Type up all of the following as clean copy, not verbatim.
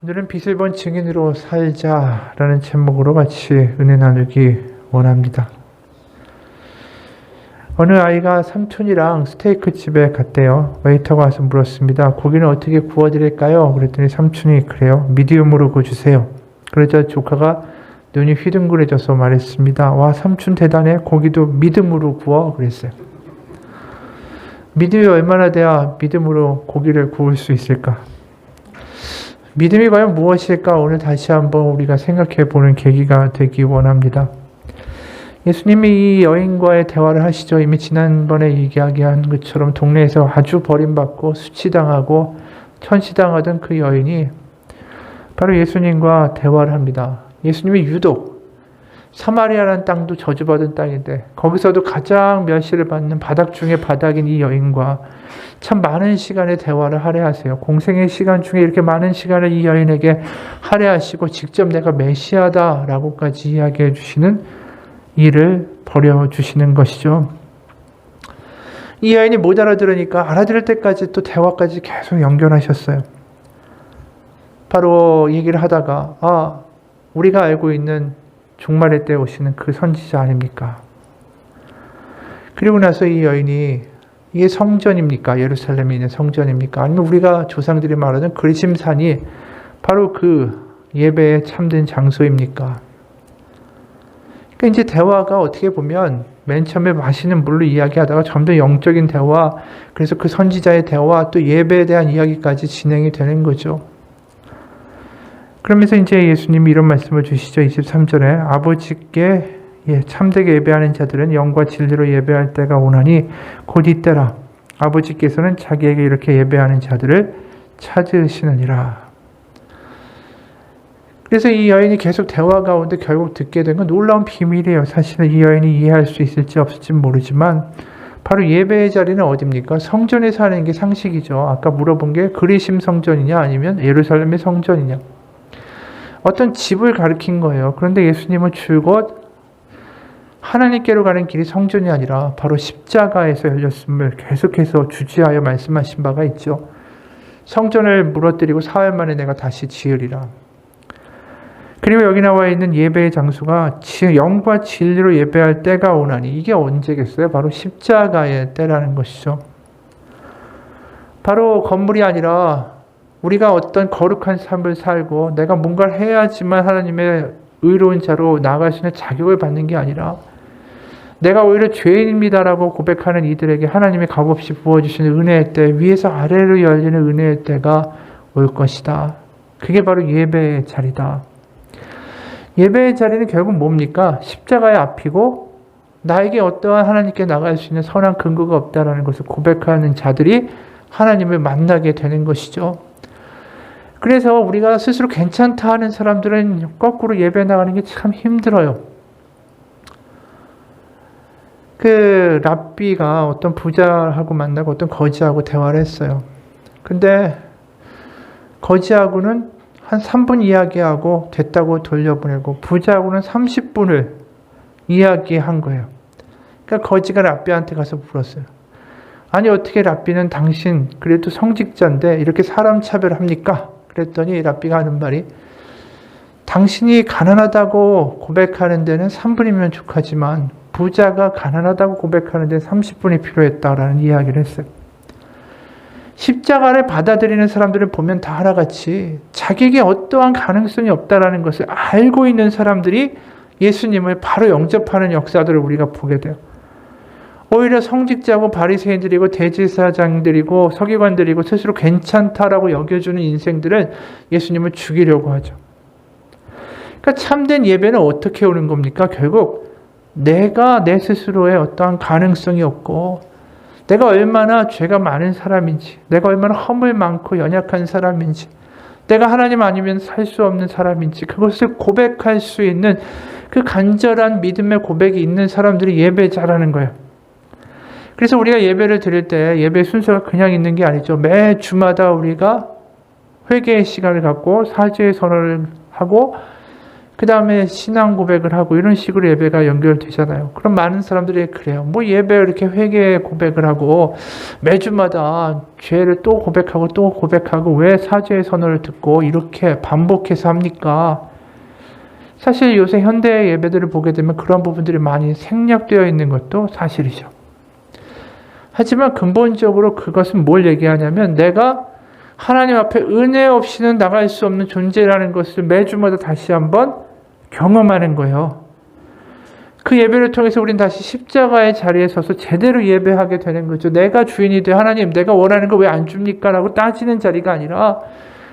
오늘은 빛을 본 증인으로 살자라는 제목으로 같이 은혜 나누기 원합니다. 어느 아이가 삼촌이랑 스테이크 집에 갔대요. 웨이터가 와서 물었습니다. 고기는 어떻게 구워드릴까요? 그랬더니 삼촌이 그래요. 미디움으로 구워주세요. 그러자 조카가 눈이 휘둥그레져서 말했습니다. 와, 삼촌 대단해. 고기도 믿음으로 구워. 그랬어요. 믿음이 얼마나 돼야 믿음으로 고기를 구울 수 있을까? 믿음이 과연 무엇일까? 오늘 다시 한번 우리가 생각해 보는 계기가 되기 원합니다. 예수님이 이 여인과의 대화를 하시죠. 이미 지난번에 이야기한 것처럼 동네에서 아주 버림받고 수치당하고 천시당하던 그 여인이 바로 예수님과 대화를 합니다. 예수님이 유독 사마리아라는 땅도 저주받은 땅인데 거기서도 가장 멸시를 받는 바닥 중에 바닥인 이 여인과 참 많은 시간의 대화를 할애하세요. 공생의 시간 중에 이렇게 많은 시간을 이 여인에게 할애하시고 직접 내가 메시아다라고까지 이야기해 주시는 일을 벌여주시는 것이죠. 이 여인이 못 알아들으니까 알아들을 때까지 또 대화까지 계속 연결하셨어요. 바로 얘기를 하다가 우리가 알고 있는 종말의 때 오시는 그 선지자 아닙니까? 그리고 나서 이 여인이 이게 성전입니까? 예루살렘에 있는 성전입니까? 아니면 우리가 조상들이 말하는 그리심산이 바로 그 예배의 참된 장소입니까? 그러니까 이제 대화가 어떻게 보면 맨 처음에 마시는 물로 이야기하다가 점점 영적인 대화, 그래서 그 선지자의 대화, 또 예배에 대한 이야기까지 진행이 되는 거죠. 그러면서 이제 예수님이 이런 말씀을 주시죠. 23절에 아버지께 참되게 예배하는 자들은 영과 진리로 예배할 때가 오나니 곧 이때라. 아버지께서는 자기에게 이렇게 예배하는 자들을 찾으시느니라. 그래서 이 여인이 계속 대화 가운데 결국 듣게 된 건 놀라운 비밀이에요. 사실은 이 여인이 이해할 수 있을지 없을지 모르지만 바로 예배의 자리는 어디입니까? 성전에서 하는 게 상식이죠. 아까 물어본 게 그리심 성전이냐 아니면 예루살렘의 성전이냐. 어떤 집을 가리킨 거예요. 그런데 예수님은 줄곧 하나님께로 가는 길이 성전이 아니라 바로 십자가에서 열렸음을 계속해서 주지하여 말씀하신 바가 있죠. 성전을 무너뜨리고 사흘 만에 내가 다시 지으리라. 그리고 여기 나와 있는 예배의 장소가 영과 진리로 예배할 때가 오나니 이게 언제겠어요? 바로 십자가의 때라는 것이죠. 바로 건물이 아니라 우리가 어떤 거룩한 삶을 살고 내가 뭔가를 해야지만 하나님의 의로운 자로 나아갈 수 있는 자격을 받는 게 아니라 내가 오히려 죄인입니다라고 고백하는 이들에게 하나님이 값없이 부어주시는 은혜의 때, 위에서 아래로 열리는 은혜의 때가 올 것이다. 그게 바로 예배의 자리다. 예배의 자리는 결국 뭡니까? 십자가의 앞이고 나에게 어떠한 하나님께 나갈 수 있는 선한 근거가 없다라는 것을 고백하는 자들이 하나님을 만나게 되는 것이죠. 그래서 우리가 스스로 괜찮다 하는 사람들은 거꾸로 예배 나가는 게 참 힘들어요. 그 랍비가 어떤 부자하고 만나고 어떤 거지하고 대화를 했어요. 근데 거지하고는 한 3분 이야기하고 됐다고 돌려보내고 부자하고는 30분을 이야기한 거예요. 그러니까 거지가 랍비한테 가서 물었어요. 아니 어떻게 랍비는 당신 그래도 성직자인데 이렇게 사람 차별합니까? 그랬더니 랍비가 하는 말이 당신이 가난하다고 고백하는 데는 3분이면 족하지만 부자가 가난하다고 고백하는 데는 30분이 필요했다라는 이야기를 했어요. 십자가를 받아들이는 사람들을 보면 다 하나같이 자기에게 어떠한 가능성이 없다라는 것을 알고 있는 사람들이 예수님을 바로 영접하는 역사들을 우리가 보게 돼요. 오히려 성직자고 바리새인들이고 대제사장들이고 서기관들이고 스스로 괜찮다라고 여겨주는 인생들은 예수님을 죽이려고 하죠. 그러니까 참된 예배는 어떻게 오는 겁니까? 결국 내가 내 스스로의 어떠한 가능성이 없고 내가 얼마나 죄가 많은 사람인지, 내가 얼마나 허물 많고 연약한 사람인지, 내가 하나님 아니면 살 수 없는 사람인지 그것을 고백할 수 있는 그 간절한 믿음의 고백이 있는 사람들이 예배자라는 거예요. 그래서 우리가 예배를 드릴 때 예배 순서가 그냥 있는 게 아니죠. 매 주마다 우리가 회개의 시간을 갖고 사죄의 선언을 하고 그 다음에 신앙 고백을 하고 이런 식으로 예배가 연결되잖아요. 그럼 많은 사람들이 그래요. 뭐 예배 이렇게 회개 고백을 하고 매주마다 죄를 또 고백하고 또 고백하고 왜 사죄의 선언을 듣고 이렇게 반복해서 합니까? 사실 요새 현대 예배들을 보게 되면 그런 부분들이 많이 생략되어 있는 것도 사실이죠. 하지만 근본적으로 그것은 뭘 얘기하냐면 내가 하나님 앞에 은혜 없이는 나갈 수 없는 존재라는 것을 매주마다 다시 한번 경험하는 거예요. 그 예배를 통해서 우린 다시 십자가의 자리에 서서 제대로 예배하게 되는 거죠. 내가 주인이 돼 하나님 내가 원하는 거 왜 안 줍니까? 라고 따지는 자리가 아니라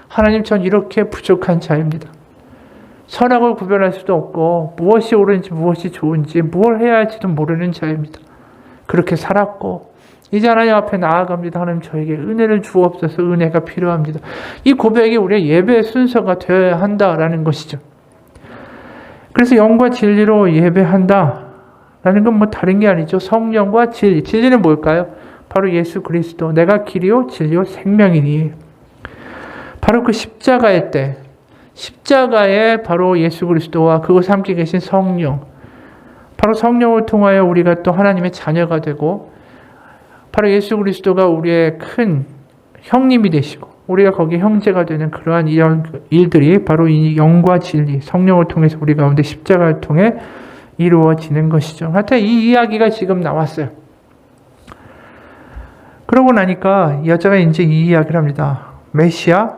하나님 전 이렇게 부족한 자입니다. 선악을 구별할 수도 없고 무엇이 옳은지 무엇이 좋은지 뭘 해야 할지도 모르는 자입니다. 그렇게 살았고 이제 하나님 앞에 나아갑니다. 하나님 저에게 은혜를 주옵소서. 은혜가 필요합니다. 이 고백이 우리의 예배의 순서가 되어야 한다라는 것이죠. 그래서 영과 진리로 예배한다라는 건 뭐 다른 게 아니죠. 성령과 진리. 진리는 뭘까요? 바로 예수 그리스도. 내가 길이요 진리요 생명이니. 바로 그 십자가의 때 십자가에 바로 예수 그리스도와 그곳에 함께 계신 성령. 바로 성령을 통하여 우리가 또 하나님의 자녀가 되고 바로 예수 그리스도가 우리의 큰 형님이 되시고 우리가 거기에 형제가 되는 그러한 일들이 바로 이 영과 진리, 성령을 통해서 우리 가운데 십자가를 통해 이루어지는 것이죠. 하여튼 이 이야기가 지금 나왔어요. 그러고 나니까 여자가 이제 이 이야기를 합니다. 메시아,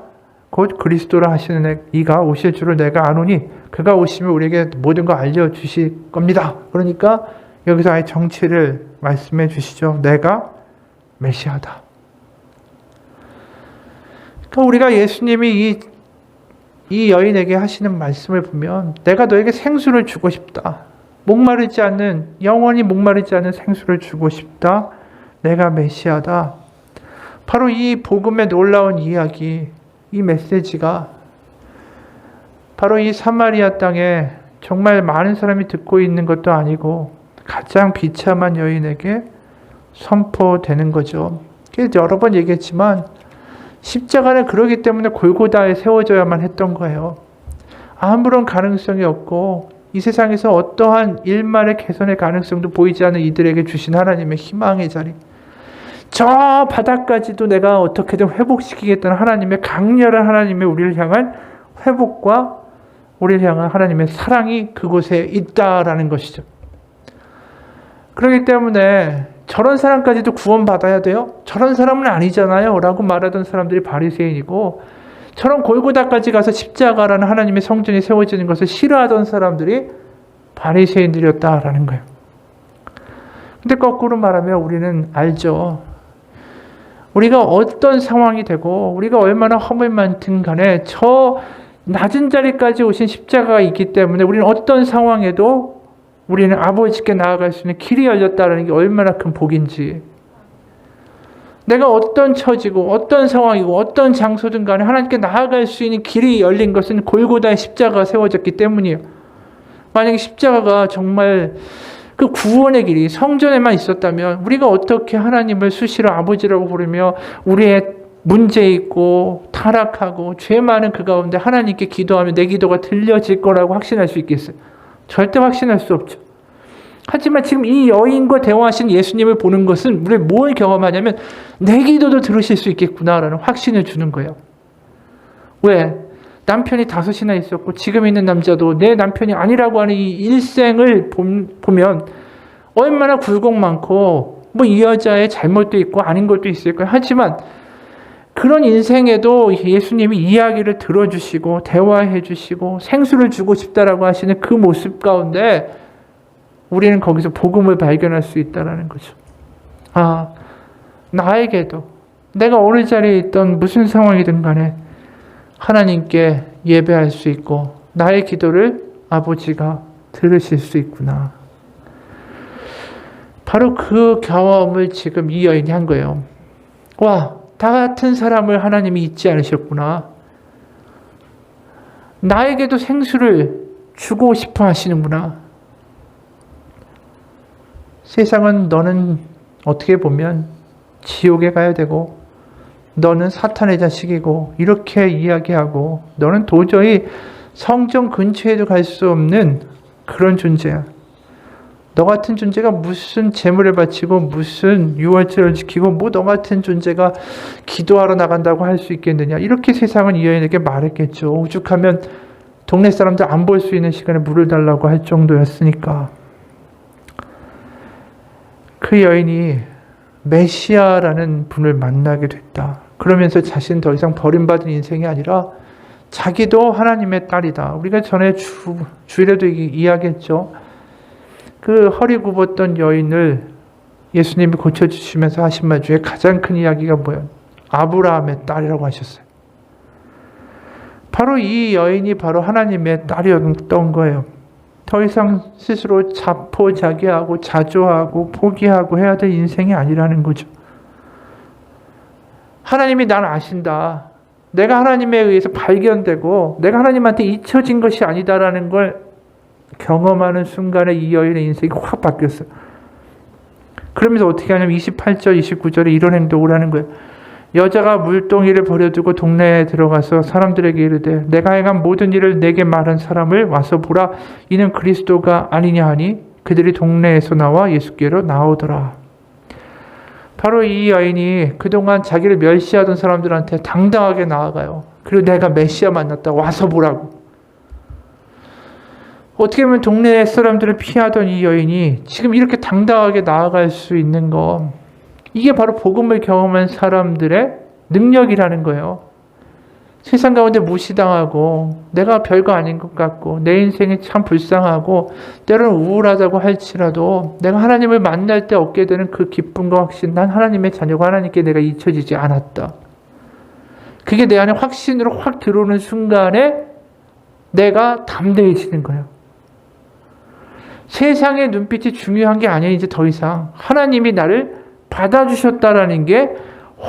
곧 그리스도라 하시는 이가 오실 줄을 내가 아노니 그가 오시면 우리에게 모든 거 알려주실 겁니다. 그러니까 여기서 아예 정체를 말씀해 주시죠. 내가 메시아다. 그러니까 우리가 예수님이 이 여인에게 하시는 말씀을 보면 내가 너에게 생수를 주고 싶다. 목마르지 않는 영원히 목마르지 않는 생수를 주고 싶다. 내가 메시아다. 바로 이 복음의 놀라운 이야기, 이 메시지가 바로 이 사마리아 땅에 정말 많은 사람이 듣고 있는 것도 아니고 가장 비참한 여인에게 선포되는 거죠. 여러 번 얘기했지만 십자가는 그러기 때문에 골고다에 세워져야만 했던 거예요. 아무런 가능성이 없고 이 세상에서 어떠한 일말의 개선의 가능성도 보이지 않는 이들에게 주신 하나님의 희망의 자리. 저 바닥까지도 내가 어떻게든 회복시키겠다는 하나님의 강렬한 하나님의 우리를 향한 회복과 우리를 향한 하나님의 사랑이 그곳에 있다라는 것이죠. 그렇기 때문에 저런 사람까지도 구원받아야 돼요? 저런 사람은 아니잖아요 라고 말하던 사람들이 바리새인이고 저런 골고다까지 가서 십자가라는 하나님의 성전이 세워지는 것을 싫어하던 사람들이 바리새인들이었다라는 거예요. 근데 거꾸로 말하면 우리는 알죠. 우리가 어떤 상황이 되고 우리가 얼마나 허물 많든 간에 저 낮은 자리까지 오신 십자가가 있기 때문에 우리는 어떤 상황에도 우리는 아버지께 나아갈 수 있는 길이 열렸다는 게 얼마나 큰 복인지. 내가 어떤 처지고 어떤 상황이고 어떤 장소든 간에 하나님께 나아갈 수 있는 길이 열린 것은 골고다의 십자가가 세워졌기 때문이에요. 만약에 십자가가 정말 그 구원의 길이 성전에만 있었다면 우리가 어떻게 하나님을 수시로 아버지라고 부르며 우리의 문제 있고 타락하고 죄 많은 그 가운데 하나님께 기도하면 내 기도가 들려질 거라고 확신할 수 있겠어요? 절대 확신할 수 없죠. 하지만 지금 이 여인과 대화하신 예수님을 보는 것은 우리 뭘 경험하냐면 내 기도도 들으실 수 있겠구나라는 확신을 주는 거예요. 왜? 남편이 5이나 있었고 지금 있는 남자도 내 남편이 아니라고 하는 이 일생을 보면 얼마나 굴곡 많고 뭐 이 여자의 잘못도 있고 아닌 것도 있을 거예요. 하지만 그런 인생에도 예수님이 이야기를 들어주시고 대화해 주시고 생수를 주고 싶다라고 하시는 그 모습 가운데 우리는 거기서 복음을 발견할 수 있다는 거죠. 아, 나에게도 내가 어느 자리에 있던 무슨 상황이든 간에 하나님께 예배할 수 있고 나의 기도를 아버지가 들으실 수 있구나. 바로 그 경험을 지금 이 여인이 한 거예요. 와, 다 같은 사람을 하나님이 잊지 않으셨구나. 나에게도 생수를 주고 싶어 하시는구나. 세상은 너는 어떻게 보면 지옥에 가야 되고 너는 사탄의 자식이고 이렇게 이야기하고 너는 도저히 성전 근처에도 갈 수 없는 그런 존재야. 너 같은 존재가 무슨 제물을 바치고 무슨 유월절을 지키고 뭐 너 같은 존재가 기도하러 나간다고 할 수 있겠느냐. 이렇게 세상은 이 여인에게 말했겠죠. 오죽하면 동네 사람들 안 볼 수 있는 시간에 물을 달라고 할 정도였으니까. 그 여인이 메시아라는 분을 만나게 됐다. 그러면서 자신 더 이상 버림받은 인생이 아니라 자기도 하나님의 딸이다. 우리가 전에 주일에도 이야기했죠. 그 허리 굽었던 여인을 예수님이 고쳐주시면서 하신 말 중에 가장 큰 이야기가 뭐예요? 아브라함의 딸이라고 하셨어요. 바로 이 여인이 바로 하나님의 딸이었던 거예요. 더 이상 스스로 자포자기하고 자조하고 포기하고 해야 될 인생이 아니라는 거죠. 하나님이 나를 아신다. 내가 하나님에 의해서 발견되고 내가 하나님한테 잊혀진 것이 아니다라는 걸 경험하는 순간에 이 여인의 인생이 확 바뀌었어요. 그러면서 어떻게 하냐면 28절, 29절에 이런 행동을 하는 거예요. 여자가 물동이를 버려두고 동네에 들어가서 사람들에게 이르되 내가 행한 모든 일을 내게 말한 사람을 와서 보라. 이는 그리스도가 아니냐 하니 그들이 동네에서 나와 예수께로 나오더라. 바로 이 여인이 그동안 자기를 멸시하던 사람들한테 당당하게 나아가요. 그리고 내가 메시아 만났다. 와서 보라고. 어떻게 보면 동네 사람들을 피하던 이 여인이 지금 이렇게 당당하게 나아갈 수 있는 거, 이게 바로 복음을 경험한 사람들의 능력이라는 거예요. 세상 가운데 무시당하고 내가 별거 아닌 것 같고 내 인생이 참 불쌍하고 때로는 우울하다고 할지라도 내가 하나님을 만날 때 얻게 되는 그 기쁨과 확신, 난 하나님의 자녀가 하나님께 내가 잊혀지지 않았다. 그게 내 안에 확신으로 확 들어오는 순간에 내가 담대해지는 거예요. 세상의 눈빛이 중요한 게 아니에요. 이제 더 이상 하나님이 나를 받아주셨다라는 게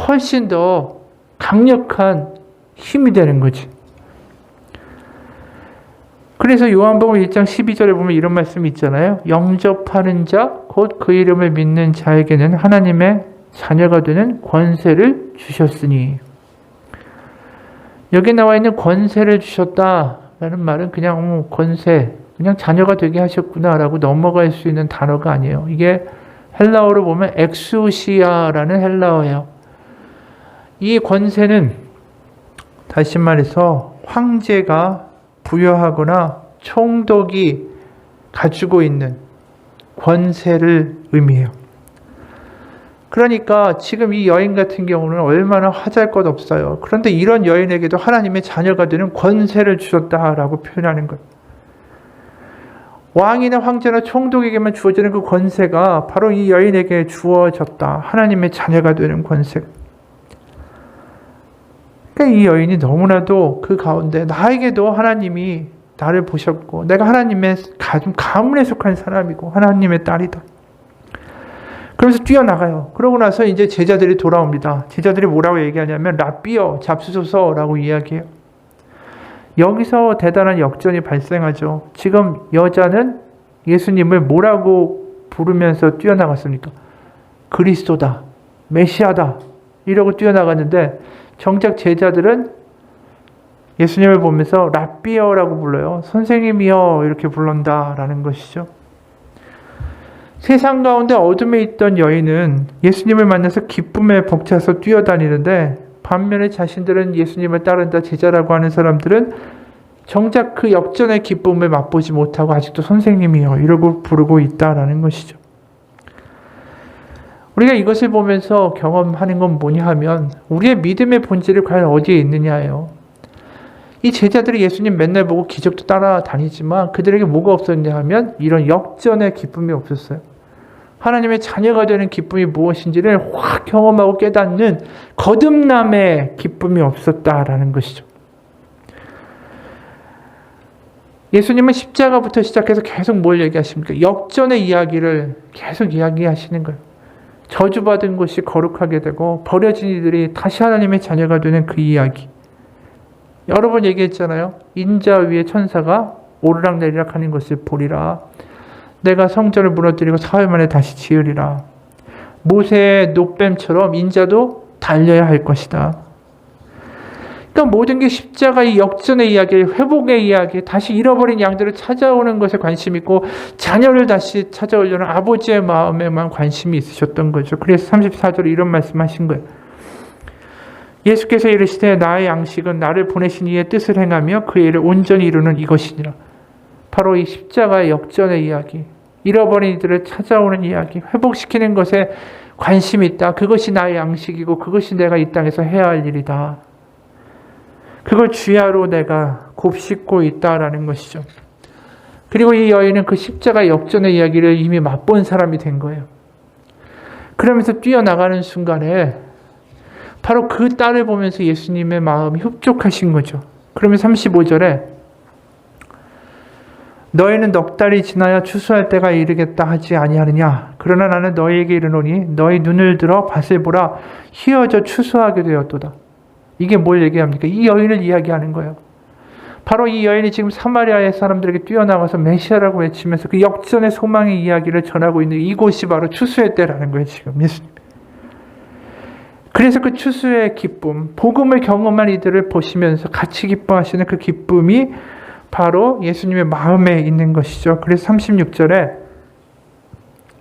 훨씬 더 강력한 힘이 되는 거지. 그래서 요한복음 1장 12절에 보면 이런 말씀이 있잖아요. 영접하는 자, 곧 그 이름을 믿는 자에게는 하나님의 자녀가 되는 권세를 주셨으니. 여기 나와 있는 권세를 주셨다라는 말은 그냥 권세, 그냥 자녀가 되게 하셨구나라고 넘어갈 수 있는 단어가 아니에요. 이게 헬라어로 보면 엑수시아라는 헬라어예요. 이 권세는 다시 말해서 황제가 부여하거나 총독이 가지고 있는 권세를 의미해요. 그러니까 지금 이 여인 같은 경우는 얼마나 화잘 것 없어요. 그런데 이런 여인에게도 하나님의 자녀가 되는 권세를 주셨다라고 표현하는 거예요. 왕이나 황제나 총독에게만 주어지는 그 권세가 바로 이 여인에게 주어졌다. 하나님의 자녀가 되는 권세. 그러니까 이 여인이 너무나도 그 가운데 나에게도 하나님이 나를 보셨고 내가 하나님의 가문에 속한 사람이고 하나님의 딸이다. 그러면서 뛰어나가요. 그러고 나서 이제 제자들이 돌아옵니다. 제자들이 뭐라고 얘기하냐면 라삐여 잡수소서라고 이야기해요. 여기서 대단한 역전이 발생하죠. 지금 여자는 예수님을 뭐라고 부르면서 뛰어나갔습니까? 그리스도다, 메시아다 이러고 뛰어나갔는데 정작 제자들은 예수님을 보면서 라삐어라고 불러요. 선생님이여 이렇게 부른다라는 것이죠. 세상 가운데 어둠에 있던 여인은 예수님을 만나서 기쁨에 벅차서 뛰어다니는데 반면에 자신들은 예수님을 따른다 제자라고 하는 사람들은 정작 그 역전의 기쁨을 맛보지 못하고 아직도 선생님이요 이러고 부르고 있다라는 것이죠. 우리가 이것을 보면서 경험하는 건 뭐냐 하면 우리의 믿음의 본질이 과연 어디에 있느냐예요. 이 제자들이 예수님 맨날 보고 기적도 따라다니지만 그들에게 뭐가 없었냐 하면 이런 역전의 기쁨이 없었어요. 하나님의 자녀가 되는 기쁨이 무엇인지를 확 경험하고 깨닫는 거듭남의 기쁨이 없었다라는 것이죠. 예수님은 십자가부터 시작해서 계속 뭘 얘기하십니까? 역전의 이야기를 계속 이야기하시는 거예요. 저주받은 것이 거룩하게 되고 버려진 이들이 다시 하나님의 자녀가 되는 그 이야기. 여러 번 얘기했잖아요. 인자 위에 천사가 오르락내리락 하는 것을 보리라. 내가 성전을 무너뜨리고 사흘 만에 다시 지으리라. 모세의 노뱀처럼 인자도 달려야 할 것이다. 그러니까 그러니까 모든 게 십자가의 역전의 이야기, 회복의 이야기, 다시 잃어버린 양들을 찾아오는 것에 관심 있고 자녀를 다시 찾아오려는 아버지의 마음에만 관심이 있으셨던 거죠. 그래서 34절에 이런 말씀하신 거예요. 예수께서 이르시되 나의 양식은 나를 보내신 이의 뜻을 행하며 그의 일을 온전히 이루는 이것이니라. 바로 이 십자가의 역전의 이야기, 잃어버린 이들을 찾아오는 이야기, 회복시키는 것에 관심이 있다. 그것이 나의 양식이고 그것이 내가 이 땅에서 해야 할 일이다. 그걸 주야로 내가 곱씹고 있다라는 것이죠. 그리고 이 여인은 그 십자가 역전의 이야기를 이미 맛본 사람이 된 거예요. 그러면서 뛰어나가는 순간에 바로 그 딸을 보면서 예수님의 마음이 흡족하신 거죠. 그러면 35절에 너희는 넉 달이 지나야 추수할 때가 이르겠다 하지 아니하느냐. 그러나 나는 너희에게 이르노니 너희 눈을 들어 밭을 보라. 희어져 추수하게 되었도다. 이게 뭘 얘기합니까? 이 여인을 이야기하는 거예요. 바로 이 여인이 지금 사마리아의 사람들에게 뛰어나가서 메시아라고 외치면서 그 역전의 소망의 이야기를 전하고 있는 이곳이 바로 추수의 때라는 거예요. 지금 예수님. 그래서 그 추수의 기쁨, 복음을 경험한 이들을 보시면서 같이 기뻐하시는 그 기쁨이 바로 예수님의 마음에 있는 것이죠. 그래서 36절에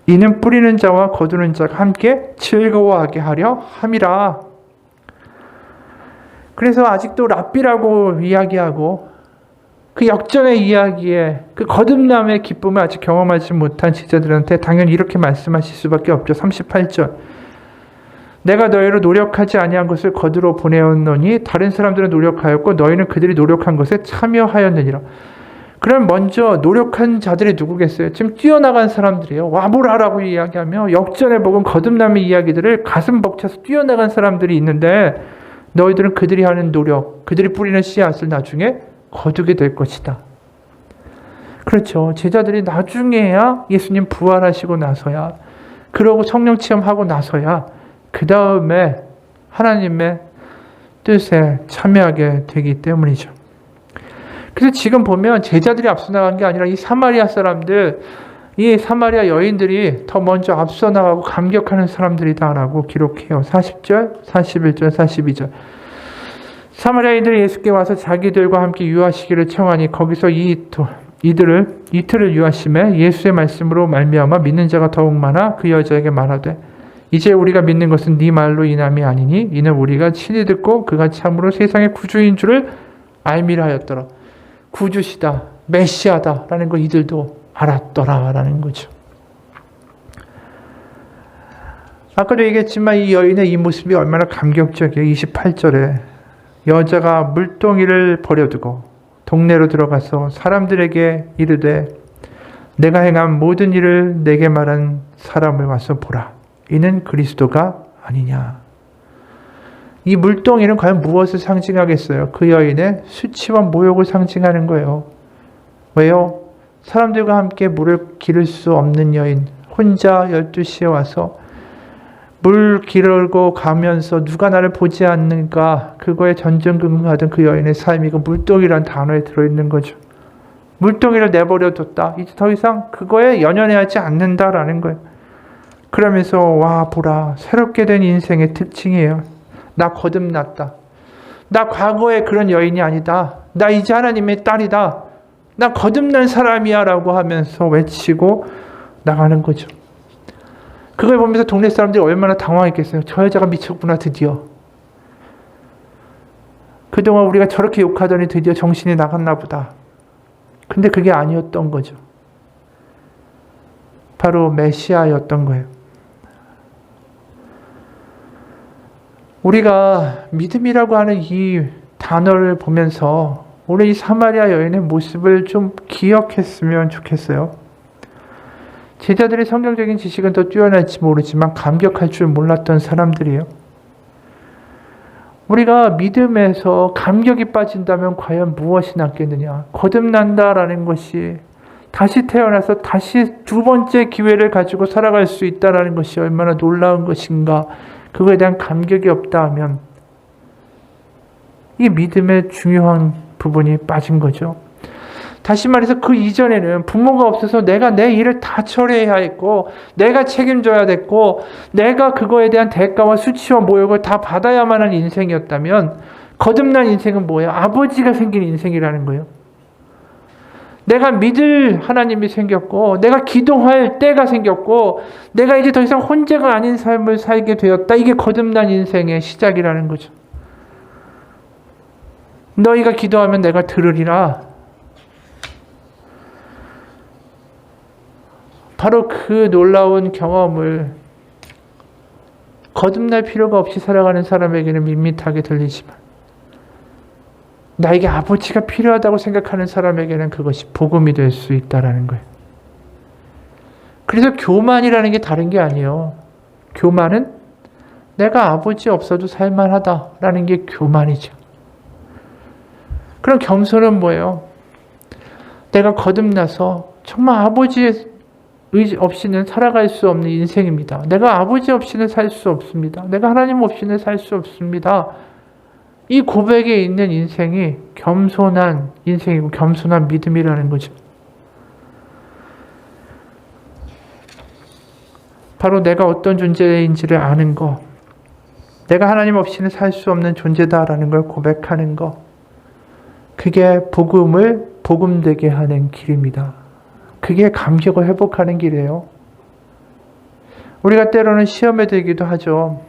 이는 뿌리는 자와 거두는 자가 함께 즐거워하게 하려 함이라. 그래서 아직도 랍비라고 이야기하고 그 역전의 이야기에 그 거듭남의 기쁨을 아직 경험하지 못한 제자들한테 당연히 이렇게 말씀하실 수밖에 없죠. 38절 내가 너희로 노력하지 아니한 것을 거두러 보내었노니 다른 사람들은 노력하였고 너희는 그들이 노력한 것에 참여하였느니라. 그럼 먼저 노력한 자들이 누구겠어요? 지금 뛰어나간 사람들이에요. 와보라라고 이야기하며 역전의 복음 거듭남의 이야기들을 가슴 벅차서 뛰어나간 사람들이 있는데 너희들은 그들이 하는 노력, 그들이 뿌리는 씨앗을 나중에 거두게 될 것이다. 그렇죠. 제자들이 나중에야 예수님 부활하시고 나서야, 그러고 성령 체험하고 나서야 그 다음에 하나님의 뜻에 참여하게 되기 때문이죠. 그래서 지금 보면 제자들이 앞서 나간 게 아니라 이 사마리아 사람들, 이 사마리아 여인들이 더 먼저 앞서 나가고 감격하는 사람들이다라고 기록해요. 40절, 41절, 42절. 사마리아인들이 예수께 와서 자기들과 함께 유하시기를 청하니 거기서 이틀을 유하심에 예수의 말씀으로 말미암아 믿는 자가 더욱 많아 그 여자에게 말하되 이제 우리가 믿는 것은 네 말로 인함이 아니니 이는 우리가 친히 듣고 그가 참으로 세상의 구주인 줄을 알미라 하였더라. 구주시다, 메시아다라는 걸 이들도 알았더라라는 거죠. 아까도 얘기했지만 이 여인의 이 모습이 얼마나 감격적이에요. 28절에 여자가 물동이를 버려두고 동네로 들어가서 사람들에게 이르되 내가 행한 모든 일을 내게 말한 사람을 와서 보라. 이는 그리스도가 아니냐. 이 물동이는 과연 무엇을 상징하겠어요? 그 여인의 수치와 모욕을 상징하는 거예요. 왜요? 사람들과 함께 물을 기를 수 없는 여인, 혼자 12시에 와서 물 기르고 가면서 누가 나를 보지 않는가, 그거에 전전긍긍하던 그 여인의 삶이 그 물동이라는 단어에 들어있는 거죠. 물동이를 내버려 뒀다. 이제 더 이상 그거에 연연해하지 않는다라는 거예요. 그러면서 와 보라, 새롭게 된 인생의 특징이에요. 나 거듭났다. 나 과거에 그런 여인이 아니다. 나 이제 하나님의 딸이다. 나 거듭난 사람이야 라고 하면서 외치고 나가는 거죠. 그걸 보면서 동네 사람들이 얼마나 당황했겠어요. 저 여자가 미쳤구나 드디어. 그동안 우리가 저렇게 욕하더니 드디어 정신이 나갔나 보다. 근데 그게 아니었던 거죠. 바로 메시아였던 거예요. 우리가 믿음이라고 하는 이 단어를 보면서 오늘 이 사마리아 여인의 모습을 좀 기억했으면 좋겠어요. 제자들의 성경적인 지식은 더 뛰어날지 모르지만 감격할 줄 몰랐던 사람들이에요. 우리가 믿음에서 감격이 빠진다면 과연 무엇이 남겠느냐. 거듭난다라는 것이 다시 태어나서 다시 두 번째 기회를 가지고 살아갈 수 있다는 것이 얼마나 놀라운 것인가. 그거에 대한 감격이 없다 하면 이 믿음의 중요한 부분이 빠진 거죠. 다시 말해서 그 이전에는 부모가 없어서 내가 내 일을 다 처리해야 했고 내가 책임져야 됐고 내가 그거에 대한 대가와 수치와 모욕을 다 받아야만 하는 인생이었다면 거듭난 인생은 뭐예요? 아버지가 생긴 인생이라는 거예요. 내가 믿을 하나님이 생겼고, 내가 기도할 때가 생겼고, 내가 이제 더 이상 혼자가 아닌 삶을 살게 되었다. 이게 거듭난 인생의 시작이라는 거죠. 너희가 기도하면 내가 들으리라. 바로 그 놀라운 경험을 거듭날 필요가 없이 살아가는 사람에게는 밋밋하게 들리지만, 나에게 아버지가 필요하다고 생각하는 사람에게는 그것이 복음이 될 수 있다는 거예요. 그래서 교만이라는 게 다른 게 아니에요. 교만은 내가 아버지 없어도 살만하다라는 게 교만이죠. 그럼 겸손은 뭐예요? 내가 거듭나서 정말 아버지 의지 없이는 살아갈 수 없는 인생입니다. 내가 아버지 없이는 살 수 없습니다. 내가 하나님 없이는 살 수 없습니다. 이 고백에 있는 인생이 겸손한 인생이고 겸손한 믿음이라는 거죠. 바로 내가 어떤 존재인지를 아는 거, 내가 하나님 없이는 살 수 없는 존재다라는 걸 고백하는 거, 그게 복음을 복음되게 하는 길입니다. 그게 감격을 회복하는 길이에요. 우리가 때로는 시험에 들기도 하죠.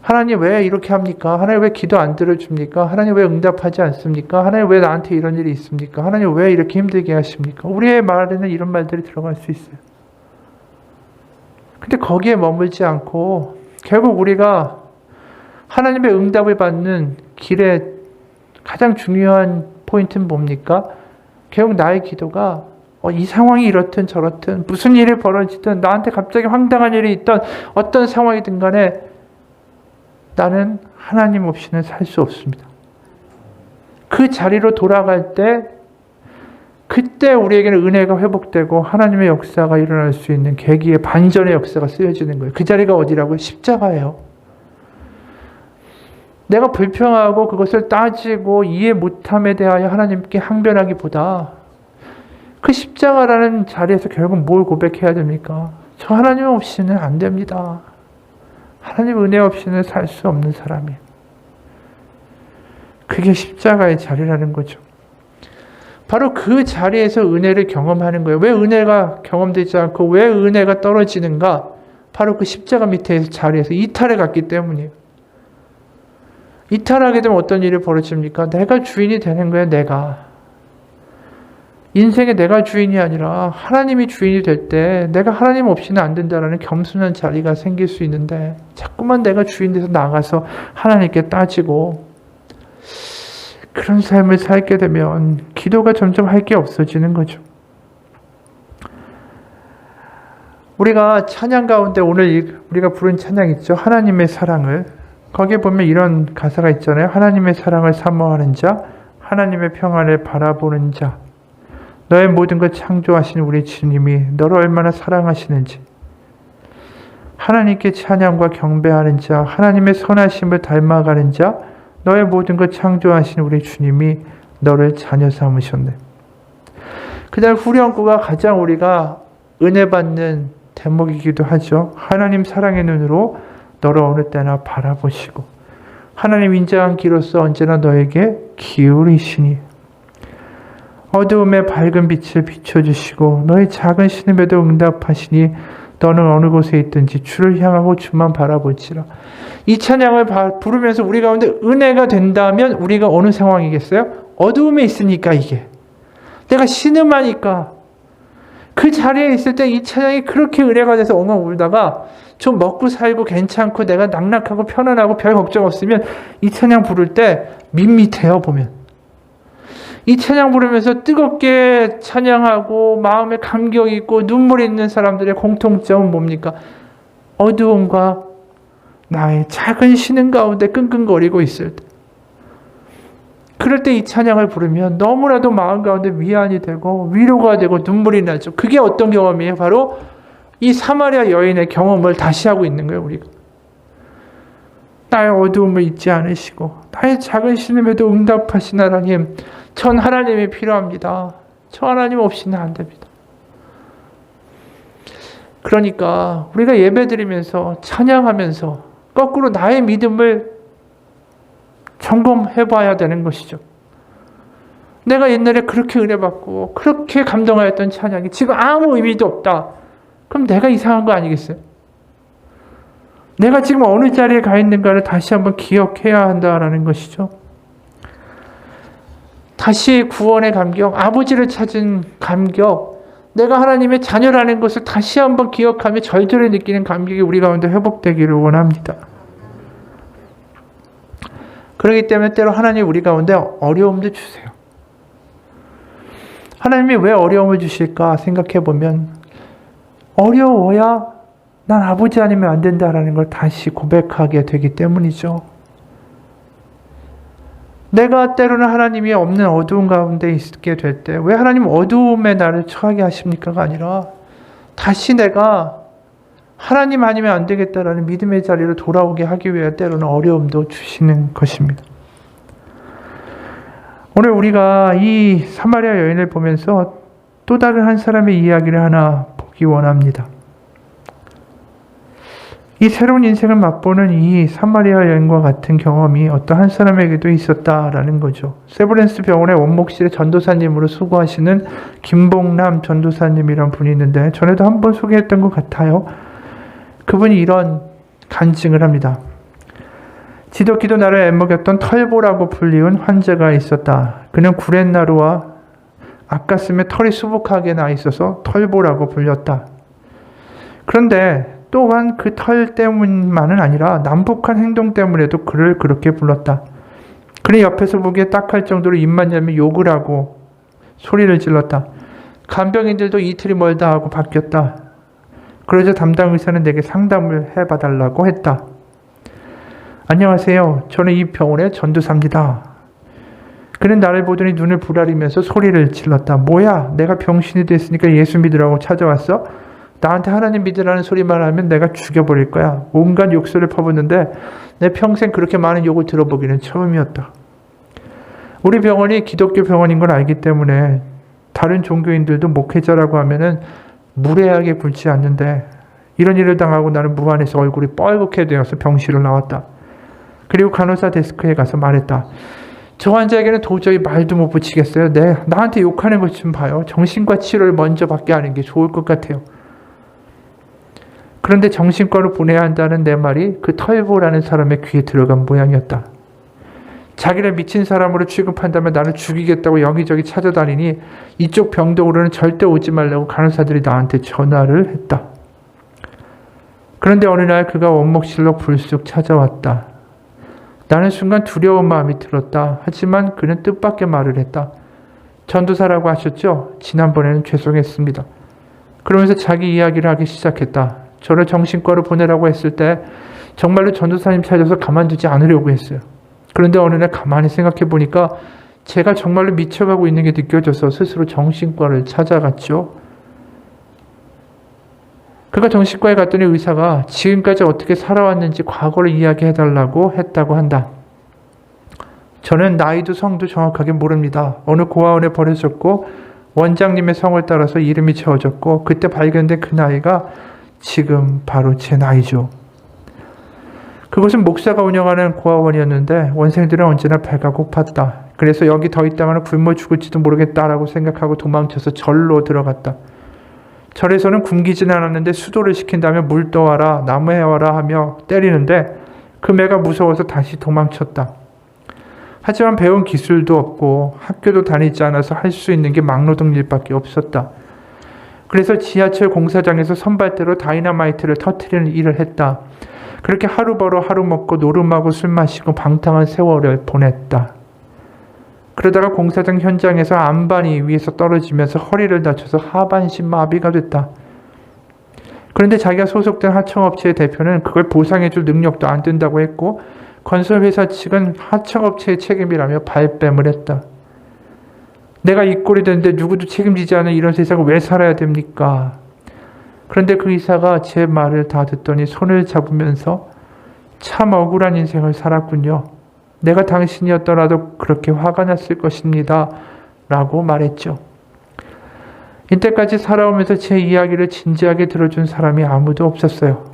하나님 왜 이렇게 합니까? 하나님 왜 기도 안 들어줍니까? 하나님 왜 응답하지 않습니까? 하나님 왜 나한테 이런 일이 있습니까? 하나님 왜 이렇게 힘들게 하십니까? 우리의 말에는 이런 말들이 들어갈 수 있어요. 근데 거기에 머물지 않고 결국 우리가 하나님의 응답을 받는 길에 가장 중요한 포인트는 뭡니까? 결국 나의 기도가 이 상황이 이렇든 저렇든 무슨 일이 벌어지든 나한테 갑자기 황당한 일이 있던 어떤 상황이든 간에 나는 하나님 없이는 살 수 없습니다. 그 자리로 돌아갈 때 그때 우리에게는 은혜가 회복되고 하나님의 역사가 일어날 수 있는 계기의 반전의 역사가 쓰여지는 거예요. 그 자리가 어디라고요? 십자가예요. 내가 불평하고 그것을 따지고 이해 못함에 대하여 하나님께 항변하기보다 그 십자가라는 자리에서 결국 뭘 고백해야 됩니까? 저 하나님 없이는 안 됩니다. 하나님 은혜 없이는 살 수 없는 사람이에요. 그게 십자가의 자리라는 거죠. 바로 그 자리에서 은혜를 경험하는 거예요. 왜 은혜가 경험되지 않고 왜 은혜가 떨어지는가? 바로 그 십자가 밑에 자리에서 이탈해 갔기 때문이에요. 이탈하게 되면 어떤 일이 벌어집니까? 내가 주인이 되는 거예요. 내가. 인생에 내가 주인이 아니라 하나님이 주인이 될 때 내가 하나님 없이는 안 된다라는 겸손한 자리가 생길 수 있는데 자꾸만 내가 주인 돼서 나가서 하나님께 따지고 그런 삶을 살게 되면 기도가 점점 할 게 없어지는 거죠. 우리가 찬양 가운데 오늘 우리가 부른 찬양 있죠. 하나님의 사랑을. 거기에 보면 이런 가사가 있잖아요. 하나님의 사랑을 사모하는 자, 하나님의 평안을 바라보는 자, 너의 모든 것 창조하신 우리 주님이 너를 얼마나 사랑하시는지, 하나님께 찬양과 경배하는 자, 하나님의 선하심을 닮아가는 자, 너의 모든 것 창조하신 우리 주님이 너를 자녀 삼으셨네. 그날 후렴구가 가장 우리가 은혜 받는 대목이기도 하죠. 하나님 사랑의 눈으로 너를 어느 때나 바라보시고 하나님 인자한 귀로서 언제나 너에게 기울이시니 어두움에 밝은 빛을 비춰주시고 너의 작은 신음에도 응답하시니 너는 어느 곳에 있든지 주를 향하고 주만 바라볼지라. 이 찬양을 부르면서 우리 가운데 은혜가 된다면 우리가 어느 상황이겠어요? 어두움에 있으니까 이게. 내가 신음하니까. 그 자리에 있을 때 이 찬양이 그렇게 은혜가 돼서 엉엉 울다가 좀 먹고 살고 괜찮고 내가 낙락하고 편안하고 별 걱정 없으면 이 찬양 부를 때 밋밋해요 보면. 이 찬양 부르면서 뜨겁게 찬양하고 마음에 감격이 있고 눈물이 있는 사람들의 공통점은 뭡니까? 어두움과 나의 작은 신음 가운데 끙끙거리고 있을 때. 그럴 때 이 찬양을 부르면 너무나도 마음 가운데 위안이 되고 위로가 되고 눈물이 나죠. 그게 어떤 경험이에요? 바로 이 사마리아 여인의 경험을 다시 하고 있는 거예요. 우리가. 나의 어두움을 잊지 않으시고 나의 작은 신음에도 응답하신 하나님, 전 하나님이 필요합니다. 저 하나님 없이는 안 됩니다. 그러니까 우리가 예배드리면서 찬양하면서 거꾸로 나의 믿음을 점검해봐야 되는 것이죠. 내가 옛날에 그렇게 은혜 받고 그렇게 감동하였던 찬양이 지금 아무 의미도 없다. 그럼 내가 이상한 거 아니겠어요? 내가 지금 어느 자리에 가 있는가를 다시 한번 기억해야 한다라는 것이죠. 다시 구원의 감격, 아버지를 찾은 감격, 내가 하나님의 자녀라는 것을 다시 한번 기억하며 절절히 느끼는 감격이 우리 가운데 회복되기를 원합니다. 그렇기 때문에 때로 하나님 우리 가운데 어려움도 주세요. 하나님이 왜 어려움을 주실까 생각해 보면 어려워야 난 아버지 아니면 안 된다라는 걸 다시 고백하게 되기 때문이죠. 내가 때로는 하나님이 없는 어두운 가운데 있게 될 때 왜 하나님 어두움에 나를 처하게 하십니까가 아니라 다시 내가 하나님 아니면 안 되겠다라는 믿음의 자리로 돌아오게 하기 위해 때로는 어려움도 주시는 것입니다. 오늘 우리가 이 사마리아 여인을 보면서 또 다른 한 사람의 이야기를 하나 보기 원합니다. 이 새로운 인생을 맛보는 이 사마리아 여인과 같은 경험이 어떤 한 사람에게도 있었다라는 거죠. 세브란스 병원의 원목실에 전도사님으로 수고하시는 김봉남 전도사님이란 분이 있는데 전에도 한번 소개했던 것 같아요. 그분이 이런 간증을 합니다. 지독기도 나를 애먹였던 털보라고 불리운 환자가 있었다. 그는 구렛나루와 아깠으며 털이 수북하게 나 있어서 털보라고 불렸다. 그런데 또한 그 털 때문만은 아니라 남북한 행동 때문에도 그를 그렇게 불렀다. 그는 옆에서 보기에 딱할 정도로 입만 열면 욕을 하고 소리를 질렀다. 간병인들도 이틀이 멀다 하고 바뀌었다. 그러자 담당 의사는 내게 상담을 해봐달라고 했다. 안녕하세요. 저는 이 병원의 전도사입니다. 그는 나를 보더니 눈을 부라리면서 소리를 질렀다. 뭐야? 내가 병신이 됐으니까 예수 믿으라고 찾아왔어? 나한테 하나님 믿으라는 소리만 하면 내가 죽여버릴 거야. 온갖 욕설을 퍼붓는데 내 평생 그렇게 많은 욕을 들어보기는 처음이었다. 우리 병원이 기독교 병원인 걸 알기 때문에 다른 종교인들도 목회자라고 하면은 무례하게 굴지 않는데 이런 일을 당하고 나는 무안해서 얼굴이 뻘겋게 되어서 병실을 나왔다. 그리고 간호사 데스크에 가서 말했다. 저 환자에게는 도저히 말도 못 붙이겠어요. 나한테 욕하는 것 좀 봐요. 정신과 치료를 먼저 받게 하는 게 좋을 것 같아요. 그런데 정신과로 보내야 한다는 내 말이 그 털보라는 사람의 귀에 들어간 모양이었다. 자기를 미친 사람으로 취급한다면 나를 죽이겠다고 여기저기 찾아다니니 이쪽 병동으로는 절대 오지 말라고 간호사들이 나한테 전화를 했다. 그런데 어느 날 그가 원목실로 불쑥 찾아왔다. 나는 순간 두려운 마음이 들었다. 하지만 그는 뜻밖의 말을 했다. 전도사라고 하셨죠? 지난번에는 죄송했습니다. 그러면서 자기 이야기를 하기 시작했다. 저를 정신과로 보내라고 했을 때 정말로 전도사님 찾아서 가만두지 않으려고 했어요. 그런데 어느 날 가만히 생각해 보니까 제가 정말로 미쳐가고 있는 게 느껴져서 스스로 정신과를 찾아갔죠. 그가 정신과에 갔더니 의사가 지금까지 어떻게 살아왔는지 과거를 이야기해달라고 했다고 한다. 저는 나이도 성도 정확하게 모릅니다. 어느 고아원에 버려졌고 원장님의 성을 따라서 이름이 지어졌고 그때 발견된 그 나이가 지금 바로 제 나이죠. 그곳은 목사가 운영하는 고아원이었는데 원생들은 언제나 배가 고팠다. 그래서 여기 더 있다가는 굶어 죽을지도 모르겠다라고 생각하고 도망쳐서 절로 들어갔다. 절에서는 굶기지는 않았는데 수도를 시킨다며 물 떠와라 나무 해와라 하며 때리는데 그 매가 무서워서 다시 도망쳤다. 하지만 배운 기술도 없고 학교도 다니지 않아서 할 수 있는 게 막노동 일밖에 없었다. 그래서 지하철 공사장에서 선발대로 다이너마이트를 터뜨리는 일을 했다. 그렇게 하루 벌어 하루 먹고 노름하고 술 마시고 방탕한 세월을 보냈다. 그러다가 공사장 현장에서 안반이 위에서 떨어지면서 허리를 다쳐서 하반신 마비가 됐다. 그런데 자기가 소속된 하청업체의 대표는 그걸 보상해줄 능력도 안 된다고 했고 건설회사 측은 하청업체의 책임이라며 발뺌을 했다. 내가 이 꼴이 됐는데 누구도 책임지지 않은 이런 세상을 왜 살아야 됩니까? 그런데 그 의사가 제 말을 다 듣더니 손을 잡으면서 참 억울한 인생을 살았군요. 내가 당신이었더라도 그렇게 화가 났을 것입니다. 라고 말했죠. 이때까지 살아오면서 제 이야기를 진지하게 들어준 사람이 아무도 없었어요.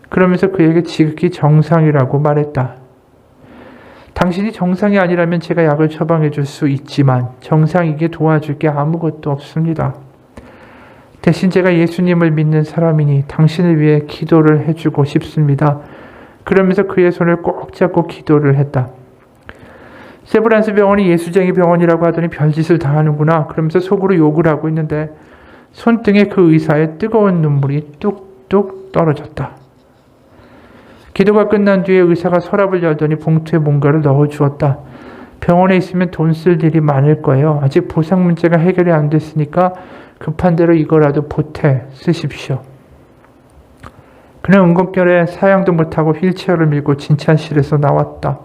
그러면서 그에게 지극히 정상이라고 말했다. 당신이 정상이 아니라면 제가 약을 처방해 줄 수 있지만 정상이게 도와줄 게 아무것도 없습니다. 대신 제가 예수님을 믿는 사람이니 당신을 위해 기도를 해주고 싶습니다. 그러면서 그의 손을 꼭 잡고 기도를 했다. 세브란스 병원이 예수쟁이 병원이라고 하더니 별짓을 다 하는구나. 그러면서 속으로 욕을 하고 있는데 손등에 그 의사의 뜨거운 눈물이 뚝뚝 떨어졌다. 기도가 끝난 뒤에 의사가 서랍을 열더니 봉투에 뭔가를 넣어주었다. 병원에 있으면 돈 쓸 일이 많을 거예요. 아직 보상 문제가 해결이 안 됐으니까 급한 대로 이거라도 보태 쓰십시오. 그는 응급결에 사양도 못하고 휠체어를 밀고 진찰실에서 나왔다.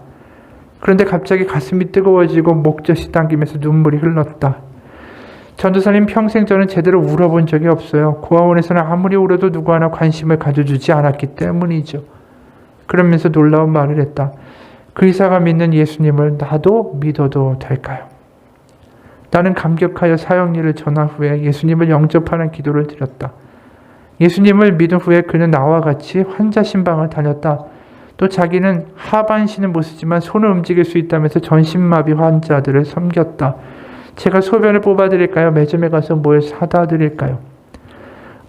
그런데 갑자기 가슴이 뜨거워지고 목젖이 당기면서 눈물이 흘렀다. 전도사님, 평생 저는 제대로 울어본 적이 없어요. 고아원에서는 아무리 울어도 누구 하나 관심을 가져주지 않았기 때문이죠. 그러면서 놀라운 말을 했다. 그 의사가 믿는 예수님을 나도 믿어도 될까요? 나는 감격하여 사형리를 전한 후에 예수님을 영접하는 기도를 드렸다. 예수님을 믿은 후에 그는 나와 같이 환자 신방을 다녔다. 또 자기는 하반신은 못 쓰지만 손을 움직일 수 있다면서 전신마비 환자들을 섬겼다. 제가 소변을 뽑아드릴까요? 매점에 가서 뭘 사다 드릴까요?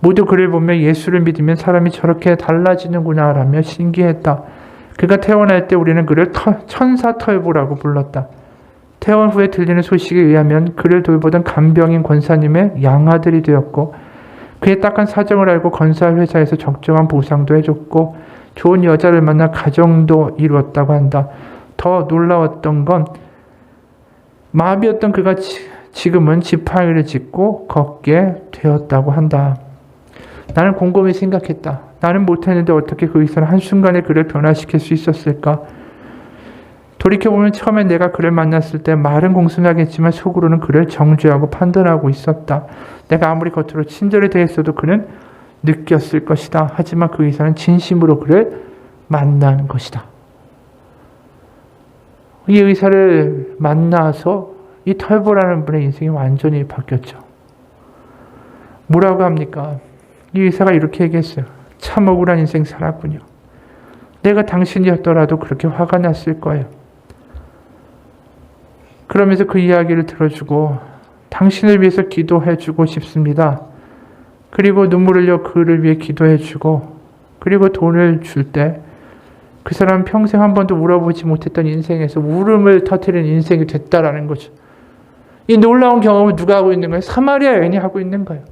모두 그를 보며 예수를 믿으면 사람이 저렇게 달라지는구나 라며 신기했다. 그가 퇴원할 때 우리는 그를 천사털보라고 불렀다. 퇴원 후에 들리는 소식에 의하면 그를 돌보던 간병인 권사님의 양아들이 되었고 그의 딱한 사정을 알고 건설회사에서 적정한 보상도 해줬고 좋은 여자를 만나 가정도 이루었다고 한다. 더 놀라웠던 건 마비였던 그가 지금은 지팡이를 짚고 걷게 되었다고 한다. 나는 곰곰이 생각했다. 나는 못했는데 어떻게 그 의사는 한순간에 그를 변화시킬 수 있었을까? 돌이켜보면 처음에 내가 그를 만났을 때 말은 공손하겠지만 속으로는 그를 정죄하고 판단하고 있었다. 내가 아무리 겉으로 친절히 대했어도 그는 느꼈을 것이다. 하지만 그 의사는 진심으로 그를 만난 것이다. 이 의사를 만나서 이 털보라는 분의 인생이 완전히 바뀌었죠. 뭐라고 합니까? 이 의사가 이렇게 얘기했어요. 참 억울한 인생 살았군요. 내가 당신이었더라도 그렇게 화가 났을 거예요. 그러면서 그 이야기를 들어주고 당신을 위해서 기도해주고 싶습니다. 그리고 눈물 흘려 그를 위해 기도해주고 그리고 돈을 줄 때 그 사람은 평생 한 번도 울어보지 못했던 인생에서 울음을 터뜨리는 인생이 됐다라는 거죠. 이 놀라운 경험을 누가 하고 있는 거예요? 사마리아 여인이 하고 있는 거예요.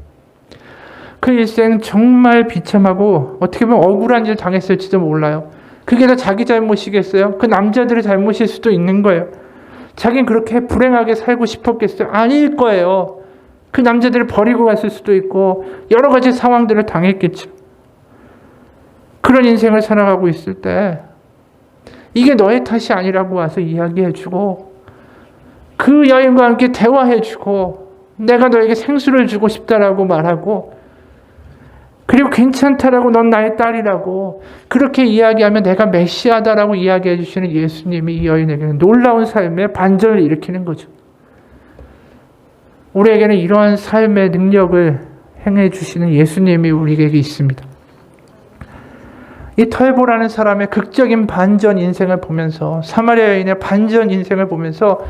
그 일생 정말 비참하고 어떻게 보면 억울한 일 당했을지도 몰라요. 그게 다 자기 잘못이겠어요? 그 남자들의 잘못일 수도 있는 거예요. 자기는 그렇게 불행하게 살고 싶었겠어요? 아닐 거예요. 그 남자들을 버리고 갔을 수도 있고 여러 가지 상황들을 당했겠죠. 그런 인생을 살아가고 있을 때 이게 너의 탓이 아니라고 와서 이야기해주고 그 여인과 함께 대화해주고 내가 너에게 생수를 주고 싶다라고 말하고 그리고 괜찮다라고 넌 나의 딸이라고 그렇게 이야기하면 내가 메시아다라고 이야기해 주시는 예수님이 이 여인에게는 놀라운 삶의 반전을 일으키는 거죠. 우리에게는 이러한 삶의 능력을 행해 주시는 예수님이 우리에게 있습니다. 이 털보라는 사람의 극적인 반전 인생을 보면서 사마리아 여인의 반전 인생을 보면서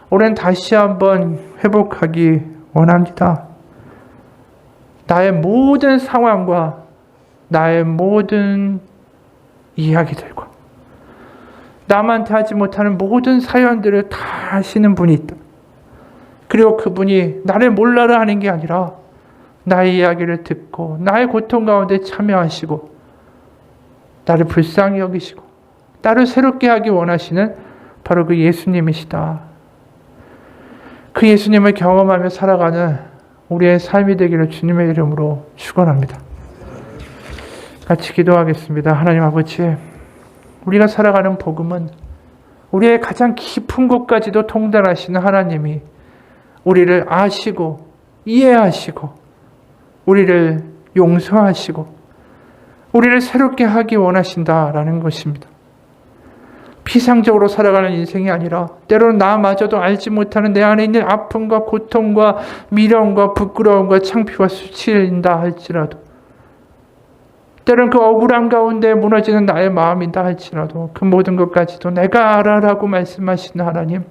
우리는 다시 한번 회복하기 원합니다. 나의 모든 상황과 나의 모든 이야기들과 남한테 하지 못하는 모든 사연들을 다 아시는 분이 있다. 그리고 그분이 나를 몰라라 하는 게 아니라 나의 이야기를 듣고 나의 고통 가운데 참여하시고 나를 불쌍히 여기시고 나를 새롭게 하기 원하시는 바로 그 예수님이시다. 그 예수님을 경험하며 살아가는 우리의 삶이 되기를 주님의 이름으로 축원합니다. 같이 기도하겠습니다. 하나님 아버지, 우리가 살아가는 복음은 우리의 가장 깊은 곳까지도 통달하시는 하나님이 우리를 아시고 이해하시고 우리를 용서하시고 우리를 새롭게 하기 원하신다라는 것입니다. 피상적으로 살아가는 인생이 아니라 때로는 나마저도 알지 못하는 내 안에 있는 아픔과 고통과 미련과 부끄러움과 창피와 수치인다 할지라도 때론 그 억울한 가운데 무너지는 나의 마음이다 할지라도 그 모든 것까지도 내가 알아라고 말씀하시는 하나님,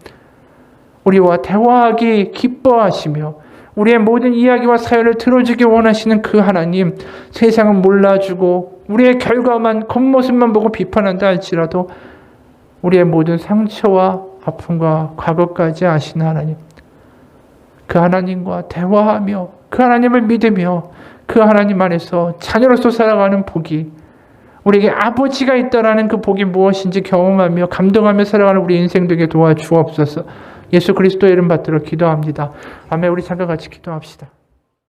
우리와 대화하기 기뻐하시며 우리의 모든 이야기와 사연을 들어주기 원하시는 그 하나님, 세상은 몰라주고 우리의 결과만, 겉모습만 보고 비판한다 할지라도 우리의 모든 상처와 아픔과 과거까지 아시는 하나님, 그 하나님과 대화하며 그 하나님을 믿으며 그 하나님 안에서 자녀로서 살아가는 복이, 우리에게 아버지가 있다라는 그 복이 무엇인지 경험하며 감동하며 살아가는 우리 인생 되게 도와주옵소서. 예수 그리스도의 이름 받들어 기도합니다. 아멘. 우리 잠깐 같이 기도합시다.